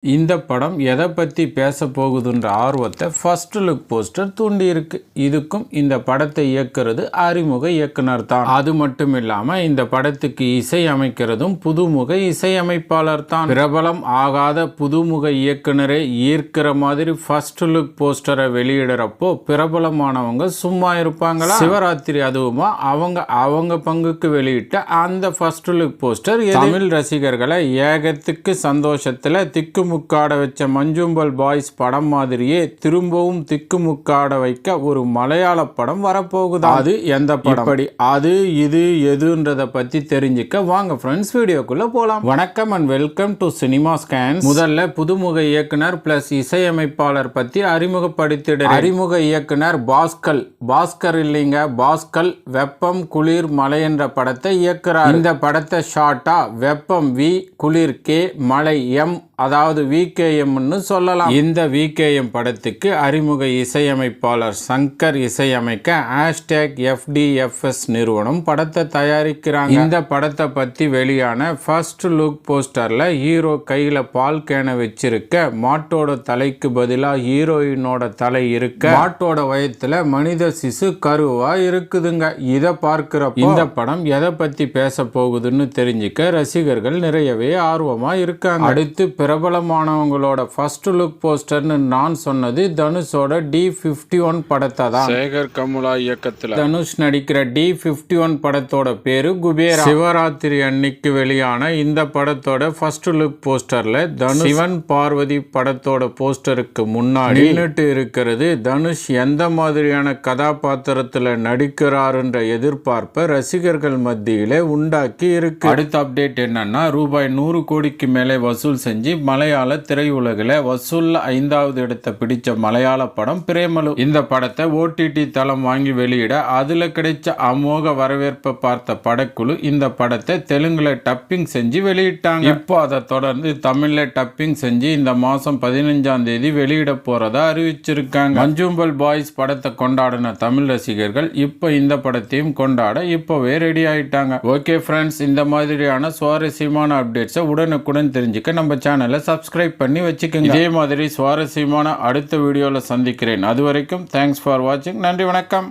இந்த படம் எதை பற்றி பேச போகுதுன்ற ஆர்வத்தை ஃபர்ஸ்ட் லுக் போஸ்டர் தூண்டி இருக்கு. இதுக்கும் இந்த படத்தை இயக்குறது அறிமுக இயக்குனர் தான். அது மட்டும் இல்லாமல் இந்த படத்துக்கு இசை அமைக்கிறதும் புதுமுக இசையமைப்பாளர் தான். பிரபலம் ஆகாத புதுமுக இயக்குனரை ஈர்க்கிற மாதிரி ஃபர்ஸ்ட் லுக் போஸ்டரை வெளியிடுறப்போ பிரபலமானவங்க சும்மா இருப்பாங்களா? சிவராத்திரி அதுவுமா அவங்க பங்குக்கு வெளியிட்ட அந்த ஃபர்ஸ்ட் லுக் போஸ்டர் தமிழ் ரசிகர்களை ஏகத்துக்கு சந்தோஷத்துல திக்குமுக்காட வச்ச மஞ்சும்பல் பாய்ஸ் படம் மாதிரியே திரும்பவும் திக்குமுக்காட வைக்க ஒரு மலையாள படம் வரப்போகுதா? அது எந்த படம், அது இது எதுன்றத பத்தி தெரிஞ்சுக்க வாங்க ஃப்ரெண்ட்ஸ் வீடியோக்குள்ள போலாம். வணக்கம் and welcome to cinema scans. முதல்ல புதுமுக இயக்குனர் பிளஸ் இசையமைப்பாளர் பத்தி அறிமுகப்படுத்திட. அறிமுக இயக்குனர் பாஸ்கர் இல்லைங்க, பாஸ்கல் வெப்பம் குளிர் மலை என்ற படத்தை இயக்குறார். இந்த படத்தை ஷார்ட்டா வெப்பம் வி, குளிர் கே, மலை எம், அதாவது விகேஎம்னு சொல்லலாம். இந்த விகேஎம் படத்துக்கு அறிமுக இசையமைப்பாளர் சங்கர் இசையமைக்க #FDFS நிறுவனம் படத்தை தயாரிக்கிறாங்க. இந்த படத்தை பத்தி வெளியான ஃபர்ஸ்ட் லுக் போஸ்டர்ல ஹீரோ கையில பால் கேனை வச்சிருக்க, மாட்டோட தலைக்கு பதிலா ஹீரோயினோட தலை இருக்க, மாட்டோட வயத்துல மனித சிசு கருவா இருக்குதுங்க. இதை பார்க்கிறப்போ இந்த படம் எதை பத்தி பேச போகுதுன்னு தெரிஞ்சுக்க ரசிகர்கள் நிறையவே ஆர்வமா இருக்காங்க. அடுத்து பிரபலமானவங்களோட ஃபர்ஸ்ட் லுக் போஸ்டர்னு நான் சொன்னது தனுஷோட D51 படத்தை தான். சேகர் கமுலா இயக்கத்தில் தனுஷ் நடிக்கிற D51 படத்தோட பேரு குபேரா. சிவராத்திரி அன்னைக்கு வெளியான இந்த படத்தோட ஃபர்ஸ்ட் லுக் போஸ்டர்ல தனுஷ் சிவன் பார்வதி படத்தோட போஸ்டருக்கு முன்னாடி நின்னுட்டு இருக்கிறது தனுஷ் எந்த மாதிரியான கதாபாத்திரத்துல நடிக்கிறாருன்ற எதிர்பார்ப்பை ரசிகர்கள் மத்தியிலே உண்டாக்கி இருக்கு. அடுத்த அப்டேட் என்னன்னா, ரூபாய் 100 கோடிக்கு மேலே வசூல் செஞ்சு மலையாள திரையுலகில் வசூல் 5வது இடத்தை பிடிச்ச மலையாள படம் பிரேமலு. இந்த படத்தை OTT தளம் வாங்கி வெளியிட அதுல கிடைச்ச அமோக வரவேற்பை பார்த்த படக்குழு இந்த படத்தை தெலுங்குல டப்பிங் செஞ்சு வெளியிட்டாங்க. இப்போ அதை தொடர்ந்து தமிழ்ல டப்பிங் செஞ்சு இந்த மாசம் 15ஆம் தேதி வெளியிட போறதா அறிவிச்சிருக்காங்க. மஞ்சும்பல் பாய்ஸ் படத்தை கொண்டாடின தமிழ் ரசிகர்கள் இப்போ இந்த படத்தையும் கொண்டாட இப்போவே ரெடி ஆயிட்டாங்க. ஓகே ஃப்ரெண்ட்ஸ், இந்த மாதிரியான சுவாரஸ்யமான அப்டேட்ஸை உடனுக்குடன் தெரிஞ்சுக்க நம்ம சேனலை சப்ஸ்கிரைப் பண்ணி வச்சுக்கோங்க. இதே மாதிரி சுவாரஸ்யமான அடுத்த வீடியோவில் சந்திக்கிறேன். அது வரைக்கும் தேங்க்ஸ் ஃபார் வாட்சிங். நன்றி, வணக்கம்.